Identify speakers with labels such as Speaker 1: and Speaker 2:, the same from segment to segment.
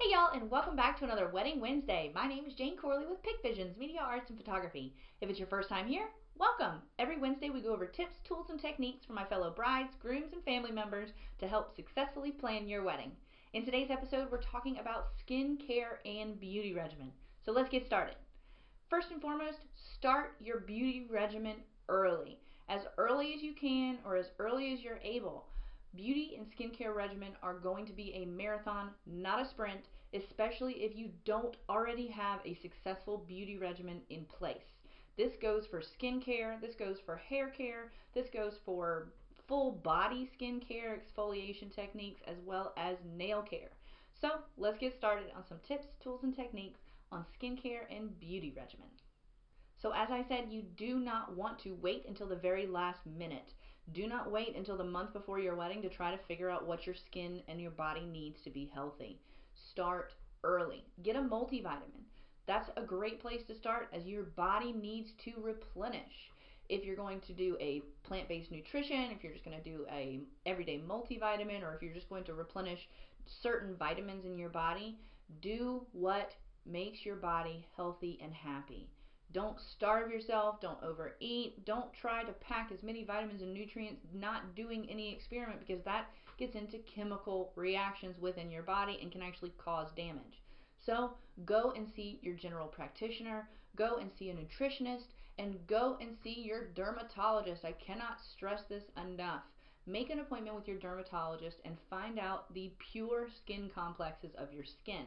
Speaker 1: Hey y'all, and welcome back to another Wedding Wednesday. My name is Jane Corley with Pic Visions, Media Arts and Photography. If it's your first time here, welcome. Every Wednesday we go over tips, tools, and techniques for my fellow brides, grooms, and family members to help successfully plan your wedding. In today's episode, we're talking about skin care and beauty regimen. So let's get started. First and foremost, start your beauty regimen early as you can or as early as you're able. Beauty and skincare regimen are going to be a marathon, not a sprint, especially if you don't already have a successful beauty regimen in place. This goes for skincare, this goes for hair care, this goes for full body skincare, exfoliation techniques, as well as nail care. So let's get started on some tips, tools, and techniques on skincare and beauty regimen. So as I said, you do not want to wait until the very last minute. Do not wait until the month before your wedding to try to figure out what your skin and your body needs to be healthy. Start early. Get a multivitamin. That's a great place to start as your body needs to replenish. If you're going to do a plant-based nutrition, if you're just going to do a everyday multivitamin, or if you're just going to replenish certain vitamins in your body, do what makes your body healthy and happy. Don't starve yourself, don't overeat, don't try to pack as many vitamins and nutrients not doing any experiment, because that gets into chemical reactions within your body and can actually cause damage. So go and see your general practitioner, go and see a nutritionist, and go and see your dermatologist. I cannot stress this enough. Make an appointment with your dermatologist and find out the pure skin complexes of your skin.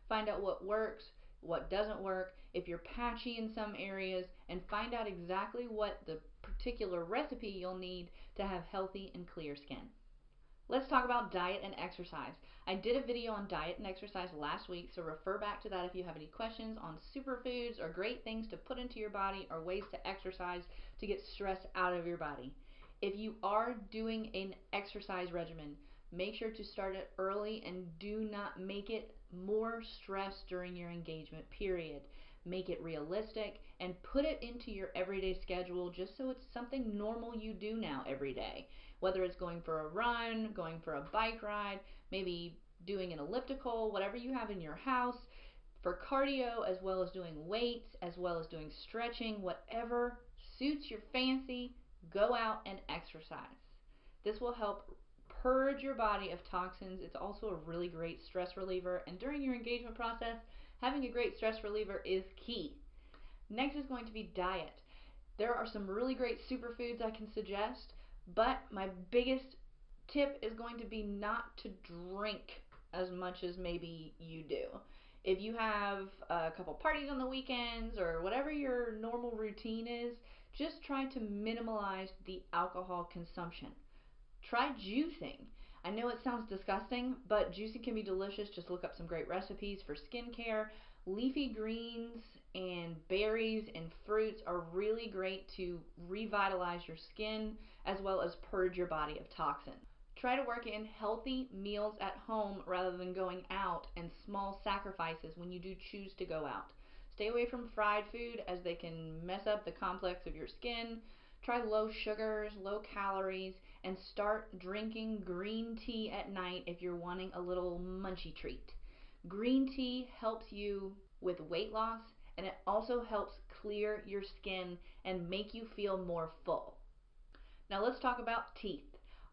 Speaker 1: Find out what works, what doesn't work, if you're patchy in some areas, and find out exactly what the particular recipe you'll need to have healthy and clear skin. Let's talk about diet and exercise. I did a video on diet and exercise last week, so refer back to that if you have any questions on superfoods or great things to put into your body or ways to exercise to get stress out of your body. If you are doing an exercise regimen, make sure to start it early and do not make it more stress during your engagement period. Make it realistic and put it into your everyday schedule just so it's something normal you do now every day. Whether it's going for a run, going for a bike ride, maybe doing an elliptical, whatever you have in your house, for cardio, as well as doing weights, as well as doing stretching, whatever suits your fancy, go out and exercise. This will help purge your body of toxins. It's also a really great stress reliever, and during your engagement process, having a great stress reliever is key. Next is going to be diet. There are some really great superfoods I can suggest, but my biggest tip is going to be not to drink as much as maybe you do. If you have a couple parties on the weekends or whatever your normal routine is, just try to minimize the alcohol consumption. Try juicing. I know it sounds disgusting, but juicing can be delicious. Just look up some great recipes for skincare. Leafy greens and berries and fruits are really great to revitalize your skin as well as purge your body of toxins. Try to work in healthy meals at home rather than going out, and small sacrifices when you do choose to go out. Stay away from fried food as they can mess up the complex of your skin. Try low sugars, low calories, and start drinking green tea at night if you're wanting a little munchy treat. Green tea helps you with weight loss, and it also helps clear your skin and make you feel more full. Now let's talk about teeth.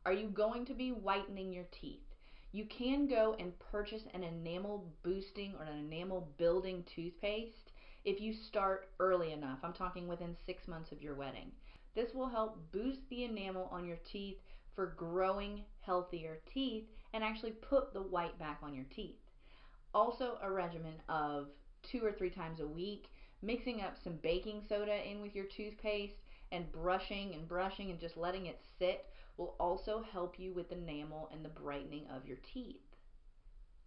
Speaker 1: Are you going to be whitening your teeth? You can go and purchase an enamel boosting or an enamel building toothpaste if you start early enough. I'm talking within 6 months of your wedding. This will help boost the enamel on your teeth for growing healthier teeth and actually put the white back on your teeth. Also a regimen of 2 or 3 times a week, mixing up some baking soda in with your toothpaste and brushing and just letting it sit will also help you with the enamel and the brightening of your teeth.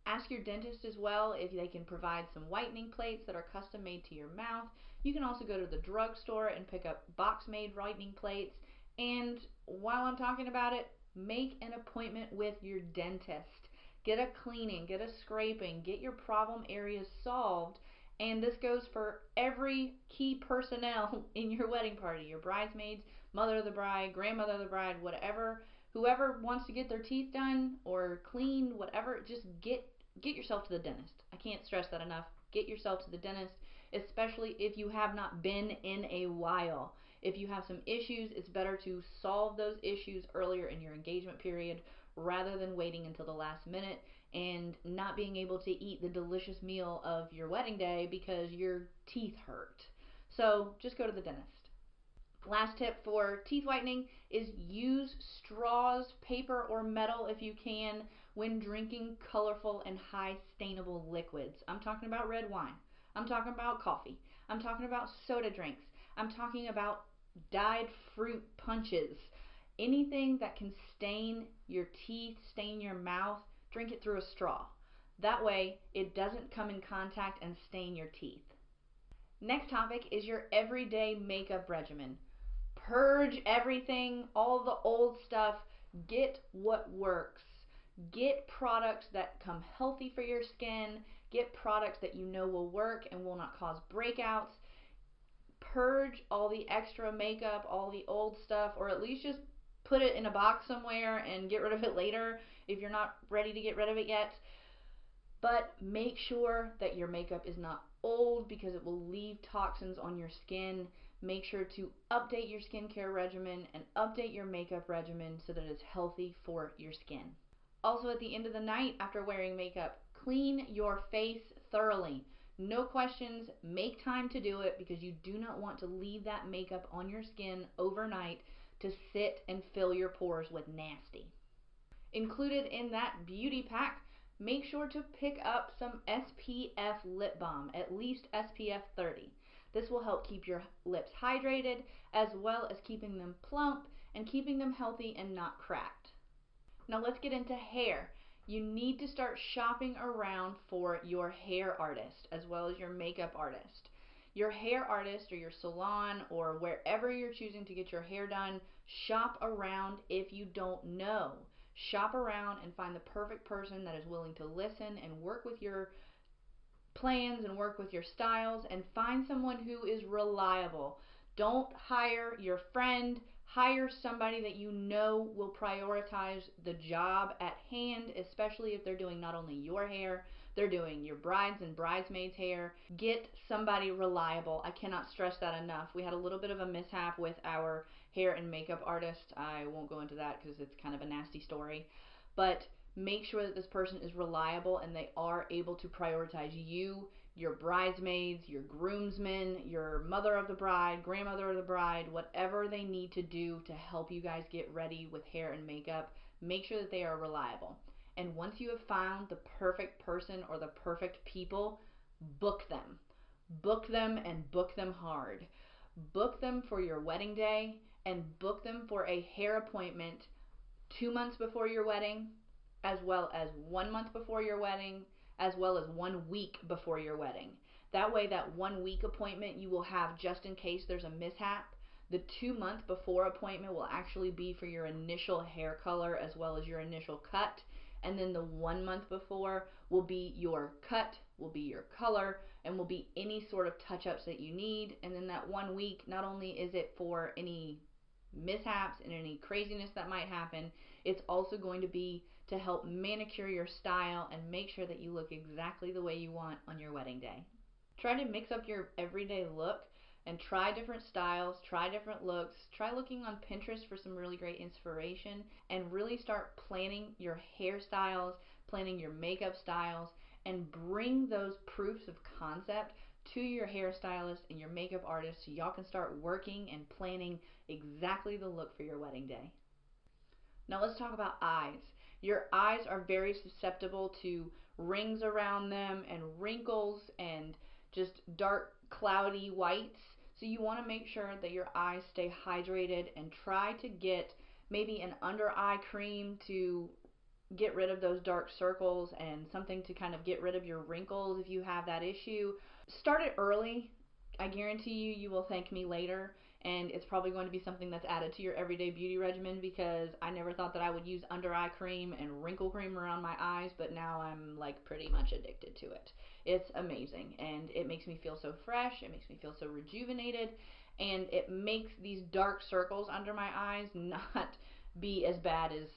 Speaker 1: Ask your dentist as well if they can provide some whitening plates that are custom made to your mouth. You can also go to the drugstore and pick up box-made whitening plates. And while I'm talking about it, make an appointment with your dentist. Get a cleaning, get a scraping, get your problem areas solved. And this goes for every key personnel in your wedding party, your bridesmaids, mother of the bride, grandmother of the bride, whatever. Whoever wants to get their teeth done or cleaned, whatever, just get yourself to the dentist. I can't stress that enough. Get yourself to the dentist, especially if you have not been in a while. If you have some issues, it's better to solve those issues earlier in your engagement period rather than waiting until the last minute and not being able to eat the delicious meal of your wedding day because your teeth hurt. So just go to the dentist. Last tip for teeth whitening is use straws, paper, or metal if you can when drinking colorful and high stainable liquids. I'm talking about red wine. I'm talking about coffee. I'm talking about soda drinks. I'm talking about dyed fruit punches. Anything that can stain your teeth, stain your mouth, drink it through a straw. That way it doesn't come in contact and stain your teeth. Next topic is your everyday makeup regimen. Purge everything, all the old stuff, get what works. Get products that come healthy for your skin, get products that you know will work and will not cause breakouts. Purge all the extra makeup, all the old stuff, or at least just put it in a box somewhere and get rid of it later if you're not ready to get rid of it yet. But make sure that your makeup is not old because it will leave toxins on your skin. Make sure to update your skincare regimen and update your makeup regimen so that it's healthy for your skin. Also, at the end of the night after wearing makeup, clean your face thoroughly. No questions, make time to do it because you do not want to leave that makeup on your skin overnight to sit and fill your pores with nasty. Included in that beauty pack, make sure to pick up some SPF lip balm, at least SPF 30. This will help keep your lips hydrated as well as keeping them plump and keeping them healthy and not cracked. Now let's get into hair. You need to start shopping around for your hair artist as well as your makeup artist. Your hair artist or your salon or wherever you're choosing to get your hair done, shop around if you don't know. Shop around and find the perfect person that is willing to listen and work with your plans and work with your styles, and find someone who is reliable. Don't hire your friend. Hire somebody that you know will prioritize the job at hand, especially if they're doing not only your hair, they're doing your brides and bridesmaids' hair. Get somebody reliable. I cannot stress that enough. We had a little bit of a mishap with our hair and makeup artist. I won't go into that because it's kind of a nasty story. But make sure that this person is reliable and they are able to prioritize you, your bridesmaids, your groomsmen, your mother of the bride, grandmother of the bride, whatever they need to do to help you guys get ready with hair and makeup. Make sure that they are reliable. And once you have found the perfect person or the perfect people, book them. Book them and book them hard. Book them for your wedding day and book them for a hair appointment 2 months before your wedding, as well as 1 month before your wedding, as well as 1 week before your wedding. That way, that 1 week appointment you will have just in case there's a mishap. The 2 month before appointment will actually be for your initial hair color as well as your initial cut. And then the 1 month before will be your cut, will be your color, and will be any sort of touch-ups that you need. And then that 1 week, not only is it for any mishaps and any craziness that might happen, it's also going to be to help manicure your style and make sure that you look exactly the way you want on your wedding day. Try to mix up your everyday look and try different styles, try different looks, try looking on Pinterest for some really great inspiration, and really start planning your hairstyles, planning your makeup styles, and bring those proofs of concept to your hairstylist and your makeup artist so y'all can start working and planning exactly the look for your wedding day. Now let's talk about eyes. Your eyes are very susceptible to rings around them and wrinkles and just dark cloudy whites. So you want to make sure that your eyes stay hydrated and try to get maybe an under eye cream to get rid of those dark circles and something to kind of get rid of your wrinkles if you have that issue. Start it early. I guarantee you, you will thank me later, and it's probably going to be something that's added to your everyday beauty regimen because I never thought that I would use under eye cream and wrinkle cream around my eyes, but now I'm like pretty much addicted to it. It's amazing, and it makes me feel so fresh, it makes me feel so rejuvenated, and it makes these dark circles under my eyes not be as bad as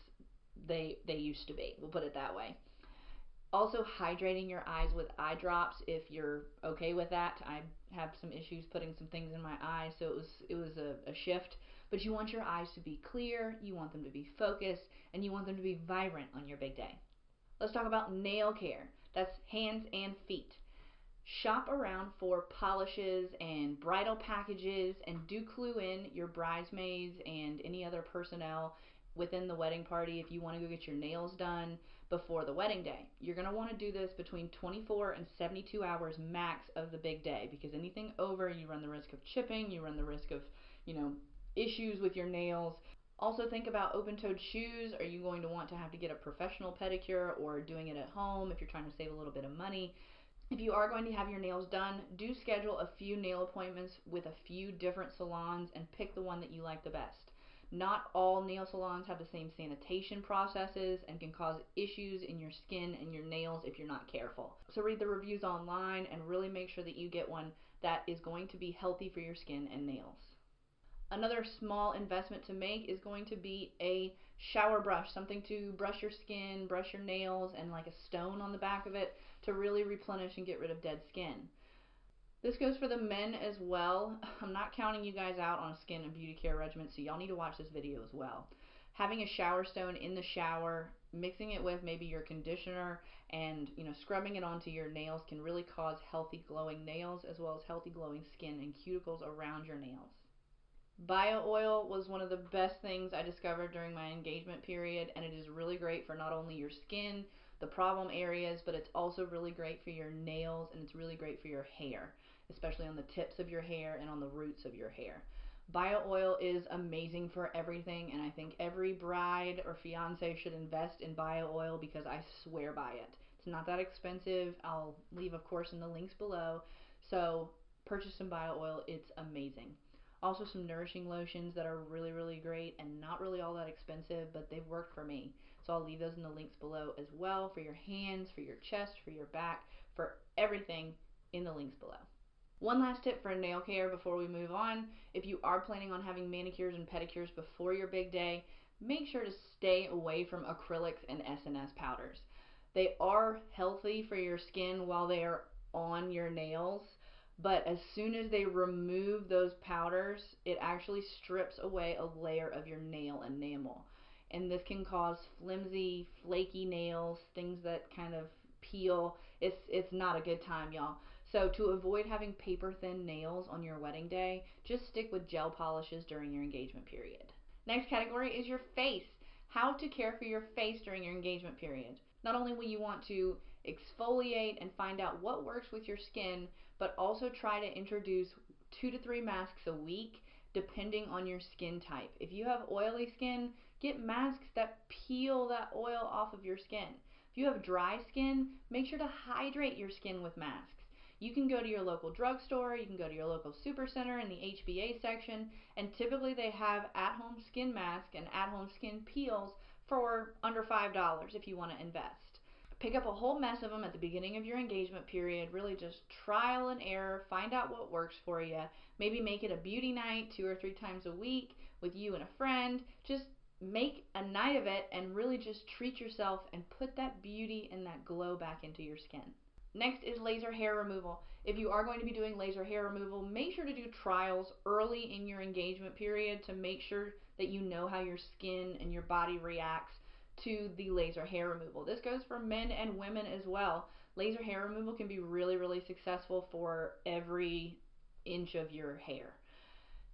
Speaker 1: they used to be. We'll put it that way. Also, hydrating your eyes with eye drops if you're okay with that. I have some issues putting some things in my eyes, so it was a shift. But you want your eyes to be clear, you want them to be focused, and you want them to be vibrant on your big day. Let's talk about nail care. That's hands and feet. Shop around for polishes and bridal packages, and do clue in your bridesmaids and any other personnel within the wedding party if you want to go get your nails done before the wedding day. You're going to want to do this between 24 and 72 hours max of the big day, because anything over, you run the risk of chipping, you run the risk of, issues with your nails. Also, think about open-toed shoes. Are you going to want to have to get a professional pedicure, or doing it at home if you're trying to save a little bit of money? If you are going to have your nails done, do schedule a few nail appointments with a few different salons and pick the one that you like the best. Not all nail salons have the same sanitation processes and can cause issues in your skin and your nails if you're not careful. So read the reviews online and really make sure that you get one that is going to be healthy for your skin and nails. Another small investment to make is going to be a shower brush, something to brush your skin, brush your nails, and like a stone on the back of it to really replenish and get rid of dead skin. This goes for the men as well. I'm not counting you guys out on a skin and beauty care regimen, so y'all need to watch this video as well. Having a shower stone in the shower, mixing it with maybe your conditioner, and scrubbing it onto your nails can really cause healthy glowing nails, as well as healthy glowing skin and cuticles around your nails. Bio oil was one of the best things I discovered during my engagement period, and it is really great for not only your skin, the problem areas, but it's also really great for your nails, and it's really great for your hair, especially on the tips of your hair and on the roots of your hair. Bio oil is amazing for everything, and I think every bride or fiance should invest in bio oil because I swear by it. It's not that expensive. I'll leave, of course, in the links below. So purchase some bio oil. It's amazing. Also, some nourishing lotions that are really, really great and not really all that expensive, but they've worked for me. So I'll leave those in the links below as well, for your hands, for your chest, for your back, for everything in the links below. One last tip for nail care before we move on. If you are planning on having manicures and pedicures before your big day, make sure to stay away from acrylics and SNS powders. They are healthy for your skin while they are on your nails, but as soon as they remove those powders, it actually strips away a layer of your nail enamel. And this can cause flimsy, flaky nails, things that kind of peel. It's not a good time, y'all. So to avoid having paper thin nails on your wedding day, just stick with gel polishes during your engagement period. Next category is your face. How to care for your face during your engagement period. Not only will you want to exfoliate and find out what works with your skin, but also try to introduce 2 to 3 masks a week depending on your skin type. If you have oily skin, get masks that peel that oil off of your skin. If you have dry skin, make sure to hydrate your skin with masks. You can go to your local drugstore, you can go to your local super center in the HBA section, and typically they have at-home skin mask and at-home skin peels for under $5 if you want to invest. Pick up a whole mess of them at the beginning of your engagement period. Really just trial and error, find out what works for you. Maybe make it a beauty night 2 or 3 times a week with you and a friend. Just make a night of it and really just treat yourself and put that beauty and that glow back into your skin. Next is laser hair removal. If you are going to be doing laser hair removal, make sure to do trials early in your engagement period to make sure that you know how your skin and your body reacts to the laser hair removal. This goes for men and women as well. Laser hair removal can be really, really successful for every inch of your hair.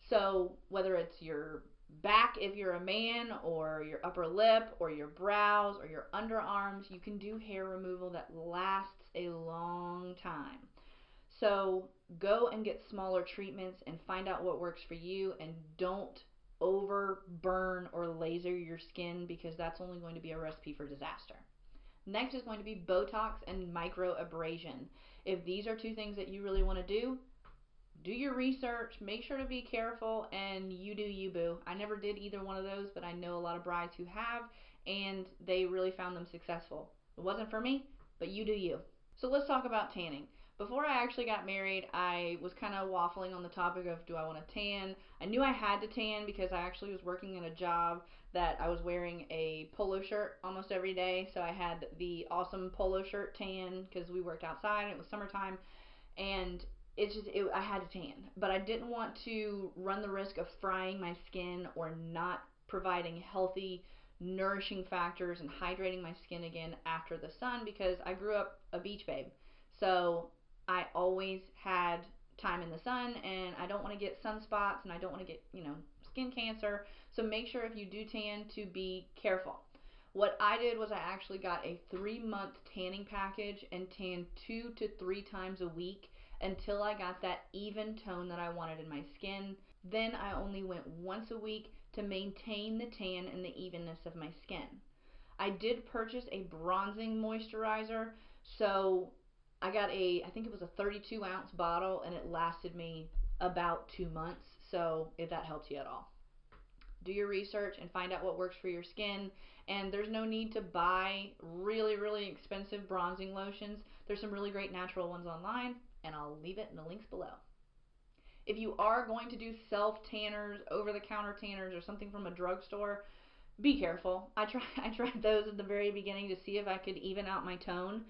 Speaker 1: So whether it's your back if you're a man, or your upper lip, or your brows, or your underarms, you can do hair removal that lasts a long time. So go and get smaller treatments and find out what works for you, and don't over burn or laser your skin, because that's only going to be a recipe for disaster. Next is going to be Botox and microabrasion. If these are 2 things that you really want to do your research, make sure to be careful, and you do you, boo. I never did either one of those, but I know a lot of brides who have, and they really found them successful. It wasn't for me, but you do you. So let's talk about tanning. Before I actually got married, I was kind of waffling on the topic of, do I want to tan? I knew I had to tan because I actually was working in a job that I was wearing a polo shirt almost every day. So I had the awesome polo shirt tan because we worked outside and it was summertime, and I had to tan, but I didn't want to run the risk of frying my skin or not providing healthy, nourishing factors and hydrating my skin again after the sun, because I grew up a beach babe. So I always had time in the sun, and I don't want to get sunspots, and I don't want to get, skin cancer. So make sure if you do tan to be careful. What I did was I actually got a 3-month tanning package and tanned 2 to 3 times a week until I got that even tone that I wanted in my skin. Then I only went once a week to maintain the tan and the evenness of my skin. I did purchase a bronzing moisturizer, so I got I think it was a 32-ounce bottle, and it lasted me about 2 months, so if that helps you at all. Do your research and find out what works for your skin. And there's no need to buy really, really expensive bronzing lotions. There's some really great natural ones online, and I'll leave it in the links below. If you are going to do self tanners, over the counter tanners, or something from a drugstore, be careful. I tried those at the very beginning to see if I could even out my tone,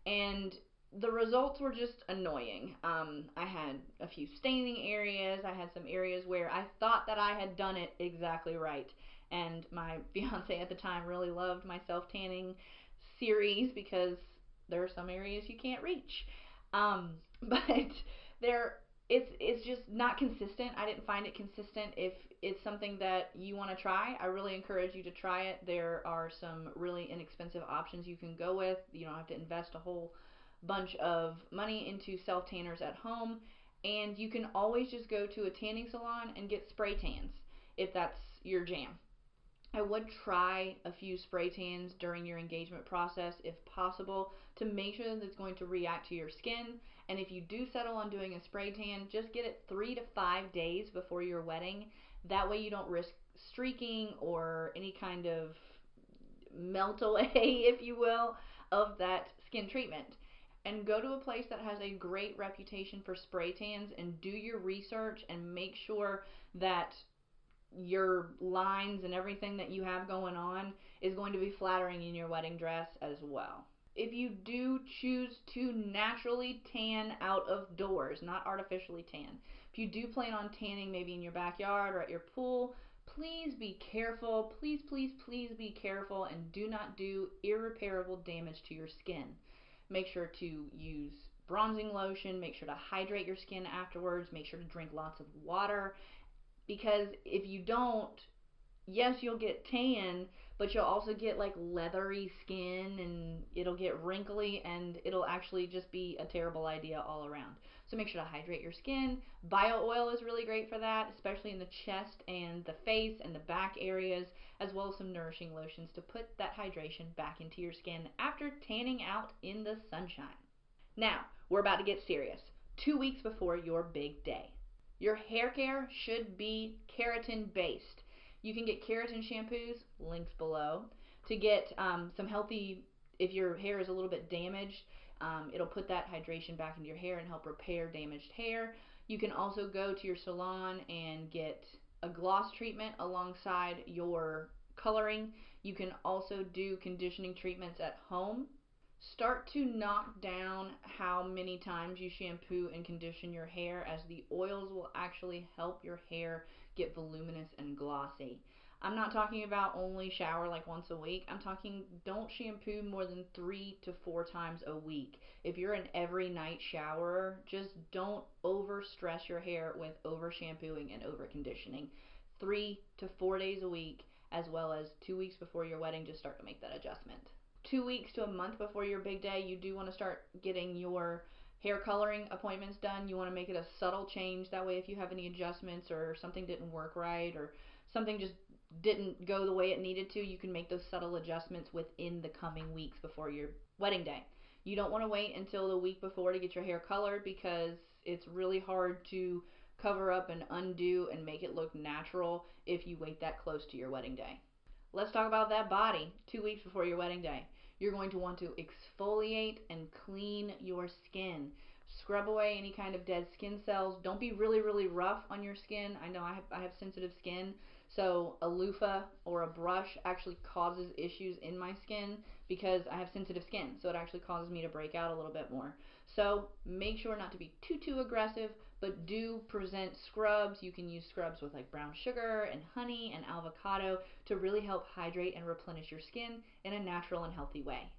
Speaker 1: and the results were just annoying. I had a few staining areas. I had some areas where I thought that I had done it exactly right. And my fiance at the time really loved my self-tanning series because there are some areas you can't reach. But there, it's just not consistent. I didn't find it consistent. If it's something that you want to try, I really encourage you to try it. There are some really inexpensive options you can go with. You don't have to invest a whole bunch of money into self tanners at home, and you can always just go to a tanning salon and get spray tans if that's your jam. I would try a few spray tans during your engagement process if possible to make sure that it's going to react to your skin. And if you do settle on doing a spray tan, just get it 3 to 5 days before your wedding. That way you don't risk streaking or any kind of melt away, if you will, of that skin treatment. And go to a place that has a great reputation for spray tans and do your research and make sure that your lines and everything that you have going on is going to be flattering in your wedding dress as well. If you do choose to naturally tan out of doors, not artificially tan, if you do plan on tanning maybe in your backyard or at your pool, please be careful. Please, please, please be careful and do not do irreparable damage to your skin. Make sure to use bronzing lotion. Make sure to hydrate your skin afterwards. Make sure to drink lots of water, because if you don't, yes, you'll get tan, but you'll also get like leathery skin, and it'll get wrinkly, and it'll actually just be a terrible idea all around. So make sure to hydrate your skin. Bio oil is really great for that, especially in the chest and the face and the back areas, as well as some nourishing lotions to put that hydration back into your skin after tanning out in the sunshine. Now, we're about to get serious. 2 weeks before your big day. Your hair care should be keratin based. You can get keratin shampoos, links below, to get some healthy, if your hair is a little bit damaged, it'll put that hydration back into your hair and help repair damaged hair. You can also go to your salon and get a gloss treatment alongside your coloring. You can also do conditioning treatments at home. Start to knock down how many times you shampoo and condition your hair, as the oils will actually help your hair get voluminous and glossy. I'm not talking about only shower like once a week. I'm talking don't shampoo more than 3 to 4 times a week. If you're an every night showerer, just don't over stress your hair with over shampooing and over conditioning. 3 to 4 days a week, as well as 2 weeks before your wedding, just start to make that adjustment. 2 weeks to a month before your big day, you do want to start getting your hair coloring appointments done. You want to make it a subtle change. That way, if you have any adjustments or something didn't work right or something just didn't go the way it needed to, you can make those subtle adjustments within the coming weeks before your wedding day. You don't want to wait until the week before to get your hair colored, because it's really hard to cover up and undo and make it look natural if you wait that close to your wedding day. Let's talk about that body 2 weeks before your wedding day. You're going to want to exfoliate and clean your skin. scrub away any kind of dead skin cells. Don't be really rough on your skin. I know I have sensitive skin, so a loofah or a brush actually causes issues in my skin because I have sensitive skin, so it actually causes me to break out a little bit more. So make sure not to be too aggressive, but do present scrubs. You can use scrubs with like brown sugar and honey and avocado to really help hydrate and replenish your skin in a natural and healthy way.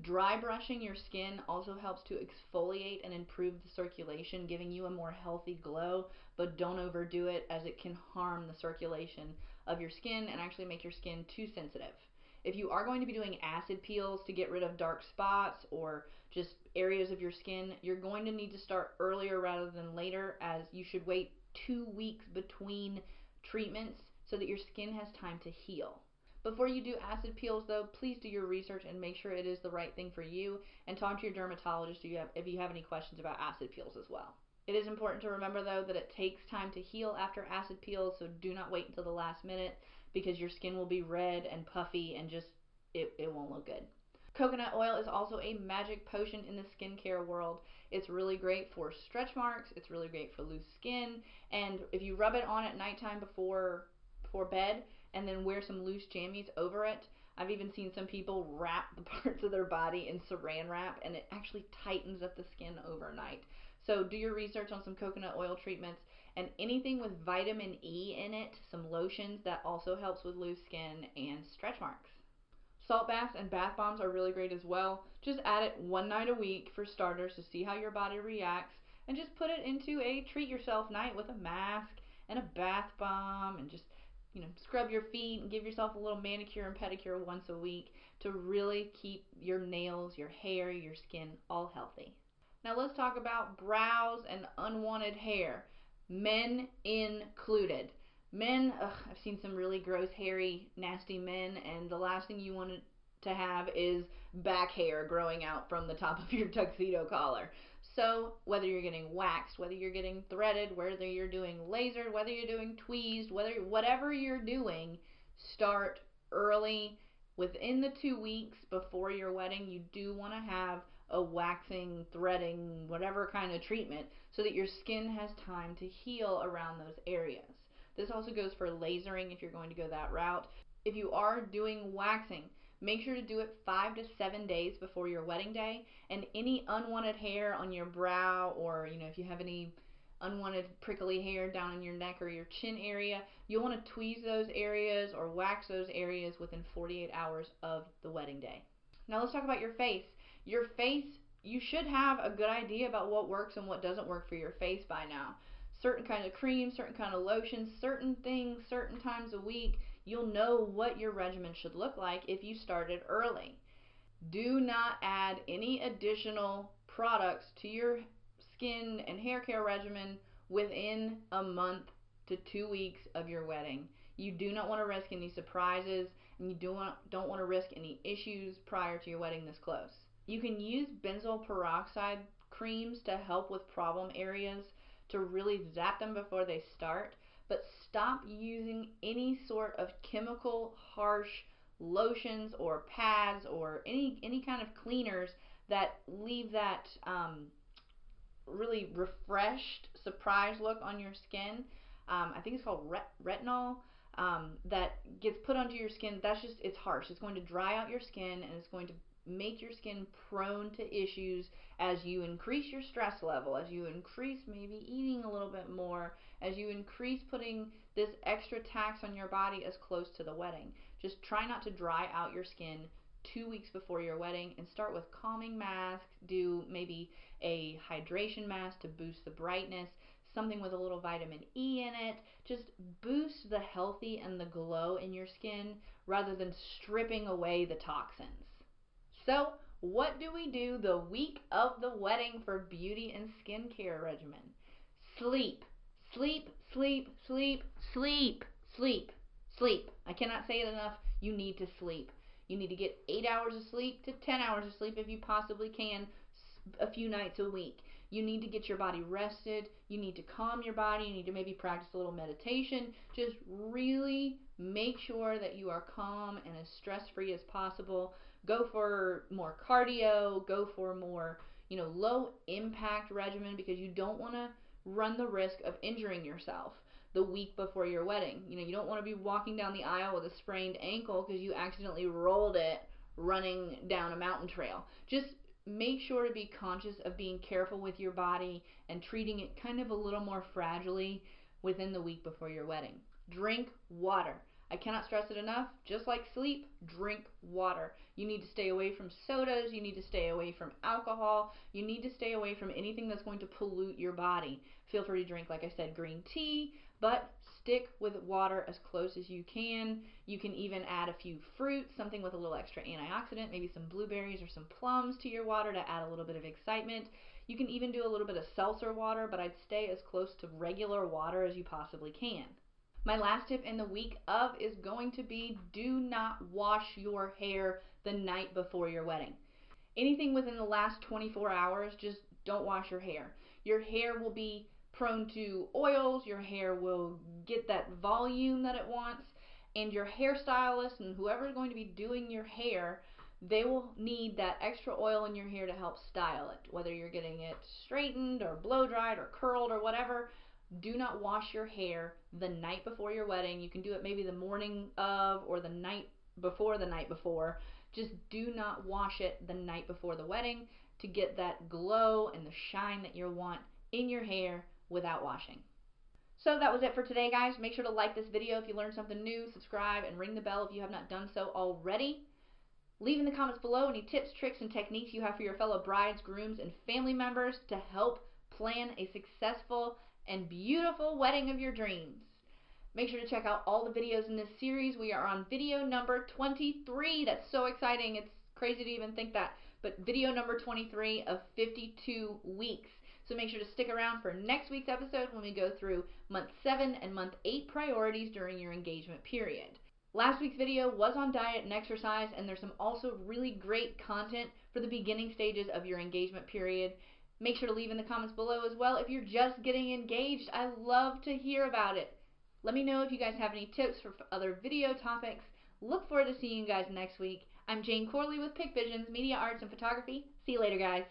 Speaker 1: Dry brushing your skin also helps to exfoliate and improve the circulation, giving you a more healthy glow, but don't overdo it as it can harm the circulation of your skin and actually make your skin too sensitive. If you are going to be doing acid peels to get rid of dark spots or just areas of your skin, you're going to need to start earlier rather than later, as you should wait 2 weeks between treatments so that your skin has time to heal. Before you do acid peels though, please do your research and make sure it is the right thing for you, and talk to your dermatologist if you have any questions about acid peels as well. It is important to remember though that it takes time to heal after acid peels, so do not wait until the last minute because your skin will be red and puffy and just it won't look good. Coconut oil is also a magic potion in the skincare world. It's really great for stretch marks, it's really great for loose skin, and if you rub it on at nighttime before bed and then wear some loose jammies over it. I've even seen some people wrap the parts of their body in saran wrap, and it actually tightens up the skin overnight. So do your research on some coconut oil treatments, and anything with vitamin E in it, some lotions, that also helps with loose skin and stretch marks. Salt baths and bath bombs are really great as well. Just add it one night a week for starters to see how your body reacts, and just put it into a treat yourself night with a mask and a bath bomb, and just scrub your feet and give yourself a little manicure and pedicure once a week to really keep your nails, your hair, your skin all healthy. Now let's talk about brows and unwanted hair, men included. Men, I've seen some really gross, hairy, nasty men, and the last thing you want to have is back hair growing out from the top of your tuxedo collar. So whether you're getting waxed, whether you're getting threaded, whether you're doing lasered, whether you're doing tweezed, whatever you're doing, start early. Within the 2 weeks before your wedding, you do want to have a waxing, threading, whatever kind of treatment so that your skin has time to heal around those areas. This also goes for lasering if you're going to go that route. If you are doing waxing, make sure to do it 5 to 7 days before your wedding day, and any unwanted hair on your brow, or if you have any unwanted prickly hair down in your neck or your chin area, you'll want to tweeze those areas or wax those areas within 48 hours of the wedding day. Now let's talk about your face. Your face, you should have a good idea about what works and what doesn't work for your face by now. Certain kind of creams, certain kind of lotions, certain things, certain times a week, you'll know what your regimen should look like if you started early. Do not add any additional products to your skin and hair care regimen within a month to 2 weeks of your wedding. You do not want to risk any surprises, and you don't want to risk any issues prior to your wedding this close. You can use benzoyl peroxide creams to help with problem areas, to really zap them before they start, but stop using any sort of chemical harsh lotions or pads or any kind of cleaners that leave that really refreshed surprise look on your skin. I think it's called retinol, that gets put onto your skin. It's harsh. It's going to dry out your skin, and it's going to make your skin prone to issues as you increase your stress level, as you increase maybe eating a little bit more, as you increase putting this extra tax on your body as close to the wedding. Just try not to dry out your skin 2 weeks before your wedding, and start with calming masks. Do maybe a hydration mask to boost the brightness, something with a little vitamin E in it. Just boost the healthy and the glow in your skin rather than stripping away the toxins. So what do we do the week of the wedding for beauty and skincare regimen? Sleep. Sleep, sleep, sleep, sleep, sleep, sleep. I cannot say it enough. You need to sleep. You need to get 8 hours of sleep to 10 hours of sleep if you possibly can, a few nights a week. You need to get your body rested. You need to calm your body. You need to maybe practice a little meditation. Just really make sure that you are calm and as stress-free as possible. Go for more cardio. Go for more, low impact regimen, because you don't want to run the risk of injuring yourself the week before your wedding. You don't want to be walking down the aisle with a sprained ankle because you accidentally rolled it running down a mountain trail. Just make sure to be conscious of being careful with your body and treating it kind of a little more fragilely within the week before your wedding. Drink water. I cannot stress it enough. Just like sleep, drink water. You need to stay away from sodas. You need to stay away from alcohol. You need to stay away from anything that's going to pollute your body. Feel free to drink, like I said, green tea, but stick with water as close as you can. You can even add a few fruits, something with a little extra antioxidant, maybe some blueberries or some plums to your water to add a little bit of excitement. You can even do a little bit of seltzer water, but I'd stay as close to regular water as you possibly can. My last tip in the week of is going to be, do not wash your hair the night before your wedding. Anything within the last 24 hours, just don't wash your hair. Your hair will be prone to oils, your hair will get that volume that it wants, and your hairstylist and whoever is going to be doing your hair, they will need that extra oil in your hair to help style it. Whether you're getting it straightened or blow dried or curled or whatever, do not wash your hair the night before your wedding. You can do it maybe the morning of or the night before the night before. Just do not wash it the night before the wedding to get that glow and the shine that you want in your hair without washing. So that was it for today, guys. Make sure to like this video if you learned something new, subscribe, and ring the bell if you have not done so already. Leave in the comments below any tips, tricks, and techniques you have for your fellow brides, grooms, and family members to help plan a successful and beautiful wedding of your dreams. Make sure to check out all the videos in this series. We are on video number 23. That's so exciting. It's crazy to even think that. But video number 23 of 52 weeks. So make sure to stick around for next week's episode when we go through month 7 and month 8 priorities during your engagement period. Last week's video was on diet and exercise, and there's some also really great content for the beginning stages of your engagement period. Make sure to leave in the comments below as well if you're just getting engaged. I love to hear about it. Let me know if you guys have any tips for other video topics. Look forward to seeing you guys next week. I'm Jane Corley with Pick Visions, Media Arts and Photography. See you later, guys.